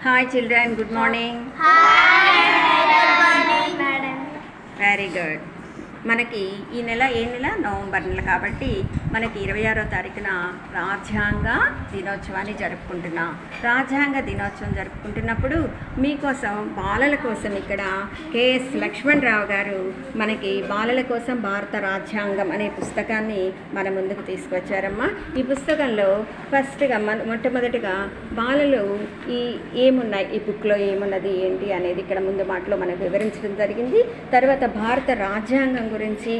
Hi children, good morning. Hi, madam. Very good. మనకి ఈ నెల ఏ నెల నవంబర్ నెల కాబట్టి మనకి 26వ తారీఖున రాజ్యాంగ దినోత్సవాన్ని జరుపుకుంటున్నాం. రాజ్యాంగ దినోత్సవం జరుపుకుంటున్నప్పుడు మీకోసం బాలల కోసం ఇక్కడ కెఎస్ లక్ష్మణరావు గారు మనకి బాలల కోసం భారత రాజ్యాంగం అనే పుస్తకాన్ని మన ముందుకు తీసుకొచ్చారమ్మా. ఈ పుస్తకంలో ఫస్ట్గా మొట్టమొదటిగా బాలలు ఏమున్నాయి, ఈ బుక్లో ఏమున్నది ఏంటి అనేది ఇక్కడ ముందు మాటలో మనకు వివరించడం జరిగింది. తర్వాత భారత రాజ్యాంగం గురించి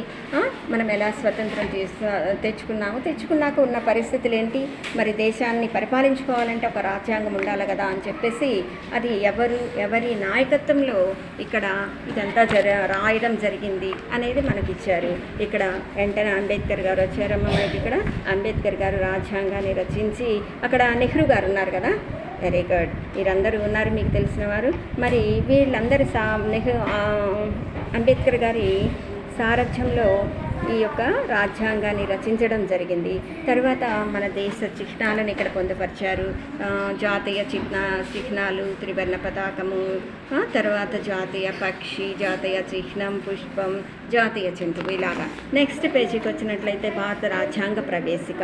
మనం ఎలా స్వతంత్రం తెచ్చుకున్నాక ఉన్న పరిస్థితులు ఏంటి, మరి దేశాన్ని పరిపాలించుకోవాలంటే ఒక రాజ్యాంగం ఉండాలి కదా అని చెప్పేసి అది ఎవరి నాయకత్వంలో ఇక్కడ ఇదంతా రాయడం జరిగింది అనేది మనకి ఇచ్చారు. ఇక్కడ వెంటనే అంబేద్కర్ గారు వచ్చారమ్మ. మనకి ఇక్కడ అంబేద్కర్ గారు రాజ్యాంగాన్ని రచించి, అక్కడ నెహ్రూ గారు ఉన్నారు కదా, వెరీ గుడ్, మీరందరూ ఉన్నారు మీకు తెలిసిన వారు. మరి వీళ్ళందరూ అంబేద్కర్ గారి సారథ్యంలో ఈ యొక్క రాజ్యాంగాన్ని రచించడం జరిగింది. తర్వాత మన దేశ చిహ్నాలను ఇక్కడ పొందుపరిచారు. జాతీయ చిహ్నాలు, త్రివర్ణ పతాకము, తర్వాత జాతీయ పక్షి, జాతీయ చిహ్నం, పుష్పం, జాతీయ జంతువు, ఇలాగా. నెక్స్ట్ పేజీకి వచ్చినట్లయితే భారత రాజ్యాంగ ప్రవేశిక,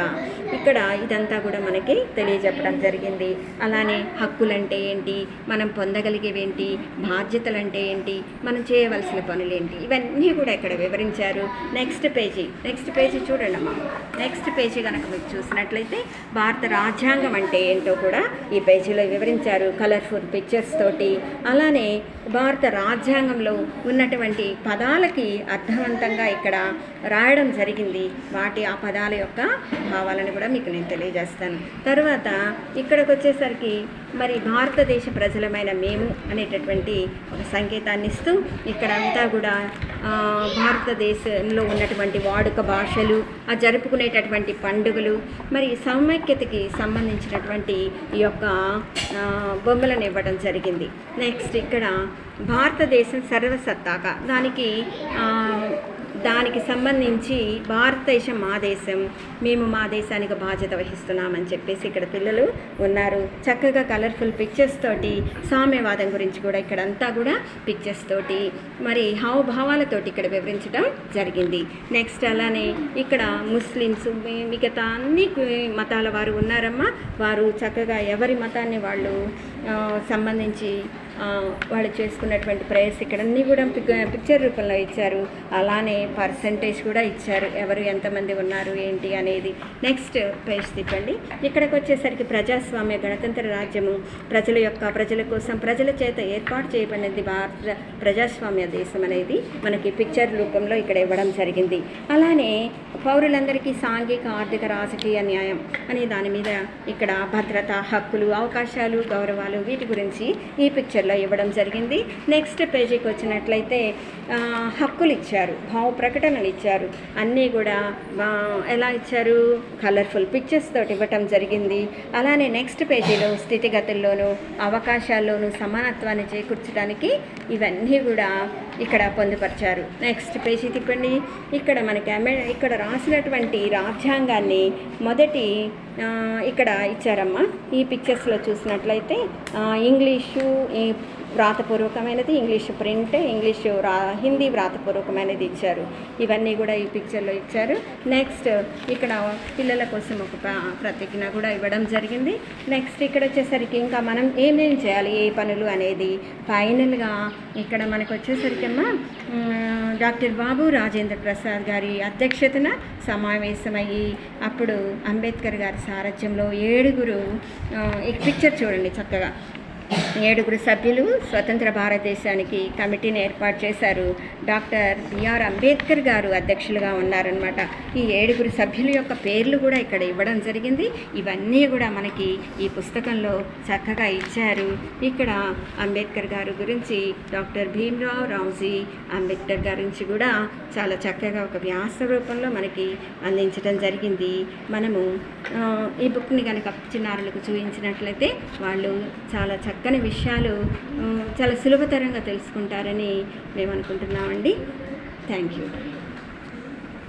ఇక్కడ ఇదంతా కూడా మనకి తెలియజెప్పడం జరిగింది. అలానే హక్కులంటే ఏంటి, మనం పొందగలిగేవేంటి, బాధ్యతలు అంటే ఏంటి, మనం చేయవలసిన పనులేంటి, ఇవన్నీ కూడా ఇక్కడ వివరించారు. నెక్స్ట్ పేజీ చూడండి అమ్మా. నెక్స్ట్ పేజీ కనుక మీరు చూసినట్లయితే భారత రాజ్యాంగం అంటే ఏంటో కూడా ఈ పేజీలో వివరించారు కలర్ఫుల్ పిక్చర్స్ తోటి. అలానే భారత రాజ్యాంగంలో ఉన్నటువంటి పదాలకి అర్థవంతంగా ఇక్కడ రాయడం జరిగింది. ఆ పదాల యొక్క భావాలను కూడా మీకు నేను తెలియజేస్తాను. తర్వాత ఇక్కడికి వచ్చేసరికి మరి భారతదేశ ప్రజలమైన మేము అనేటటువంటి ఒక సంకేతాన్ని ఇస్తూ ఇక్కడంతా కూడా భారతదేశంలో ఉన్నటువంటి వాడుక భాషలు, జరుపుకునేటటువంటి పండుగలు, మరి సమైక్యతకి సంబంధించినటువంటి ఈ యొక్క బొమ్మలను ఇవ్వడం జరిగింది. నెక్స్ట్ ఇక్కడ భారతదేశం సర్వసత్తాక, దానికి సంబంధించి భారతదేశం మా దేశం, మేము మా దేశానికి బాధ్యత వహిస్తున్నామని చెప్పేసి ఇక్కడ పిల్లలు ఉన్నారు. చక్కగా కలర్ఫుల్ పిక్చర్స్ తోటి సామ్యవాదం గురించి కూడా ఇక్కడంతా కూడా పిక్చర్స్ తోటి మరి హావభావాలతోటి ఇక్కడ వివరించడం జరిగింది. నెక్స్ట్ అలానే ఇక్కడ ముస్లిమ్స్, మిగతా అన్ని మతాల వారు ఉన్నారమ్మా. వారు చక్కగా ఎవరి మతాన్ని వాళ్ళు సంబంధించి వాళ్ళు చేసుకున్నటువంటి ప్రేయర్స్ ఇక్కడ అన్నీ కూడా పిక్చర్ రూపంలో ఇచ్చారు. అలానే పర్సంటేజ్ కూడా ఇచ్చారు, ఎవరు ఎంతమంది ఉన్నారు ఏంటి అనేది. నెక్స్ట్ పేజ్ తిప్పండి. ఇక్కడికి వచ్చేసరికి ప్రజాస్వామ్య గణతంత్ర రాజ్యము, ప్రజల కోసం ప్రజల చేత ఏర్పాటు చేయబడినది భారత ప్రజాస్వామ్య దేశం అనేది మనకి పిక్చర్ రూపంలో ఇక్కడ ఇవ్వడం జరిగింది. అలానే పౌరులందరికీ సాంఘిక, ఆర్థిక, రాజకీయ న్యాయం అనే దాని మీద ఇక్కడ భద్రత, హక్కులు, అవకాశాలు, గౌరవాలు, వీటి గురించి ఈ పిక్చర్లో ఇవ్వడం జరిగింది. నెక్స్ట్ పేజీకి వచ్చినట్లయితే హక్కులు ఇచ్చారు, భావ ప్రకటనలు ఇచ్చారు, అన్నీ కూడా ఎలా ఇచ్చారు, కలర్ఫుల్ పిక్చర్స్ తోటి ఇవ్వటం జరిగింది. అలానే నెక్స్ట్ పేజీలో స్థితిగతుల్లోనూ అవకాశాల్లోనూ సమానత్వాన్ని చేకూర్చడానికి ఇవన్నీ కూడా ఇక్కడ పొందుపరిచారు. నెక్స్ట్ పేజీ తిప్పండి. ఇక్కడ మనకి ఇక్కడ రాసినటువంటి రాజ్యాంగాన్ని మొదటి ఇక్కడ ఇచ్చారమ్మా. ఈ పిక్చర్స్లో చూసినట్లయితే ఇంగ్లీషు వ్రాతపూర్వకమైనది, ఇంగ్లీషు ప్రింట్, హిందీ వ్రాతపూర్వకమైనది ఇచ్చారు. ఇవన్నీ కూడా ఈ పిక్చర్లో ఇచ్చారు. నెక్స్ట్ ఇక్కడ పిల్లల కోసం ఒక ప్రతిజ్ఞ కూడా ఇవ్వడం జరిగింది. నెక్స్ట్ ఇక్కడ వచ్చేసరికి ఇంకా మనం ఏమేం చేయాలి, ఏ పనులు అనేది ఫైనల్గా ఇక్కడ మనకు వచ్చేసరికి అమ్మా డాక్టర్ బాబు రాజేంద్ర ప్రసాద్ గారి అధ్యక్షతన సమావేశమయ్యి అప్పుడు అంబేద్కర్ గారి సారథ్యంలో 7 ఈ పిక్చర్ చూడండి చక్కగా, 7 సభ్యులు స్వతంత్ర భారతదేశానికి కమిటీని ఏర్పాటు చేశారు. డాక్టర్ బిఆర్ అంబేద్కర్ గారు అధ్యక్షులుగా ఉన్నారనమాట. ఈ 7 సభ్యుల యొక్క పేర్లు కూడా ఇక్కడ ఇవ్వడం జరిగింది. ఇవన్నీ కూడా మనకి ఈ పుస్తకంలో చక్కగా ఇచ్చారు. ఇక్కడ అంబేద్కర్ గారు గురించి డాక్టర్ భీమ్రావ్ రామ్జీ అంబేద్కర్ గారి గురించి కూడా చాలా చక్కగా ఒక వ్యాస రూపంలో మనకి అందించడం జరిగింది. మనము ఈ బుక్ని కనుక చిన్నారులకు చూపించినట్లయితే వాళ్ళు చాలా చక్కని విషయాలు చాలా సులభతరంగా తెలుసుకుంటారని మేము అనుకుంటున్నామండి. Thank you.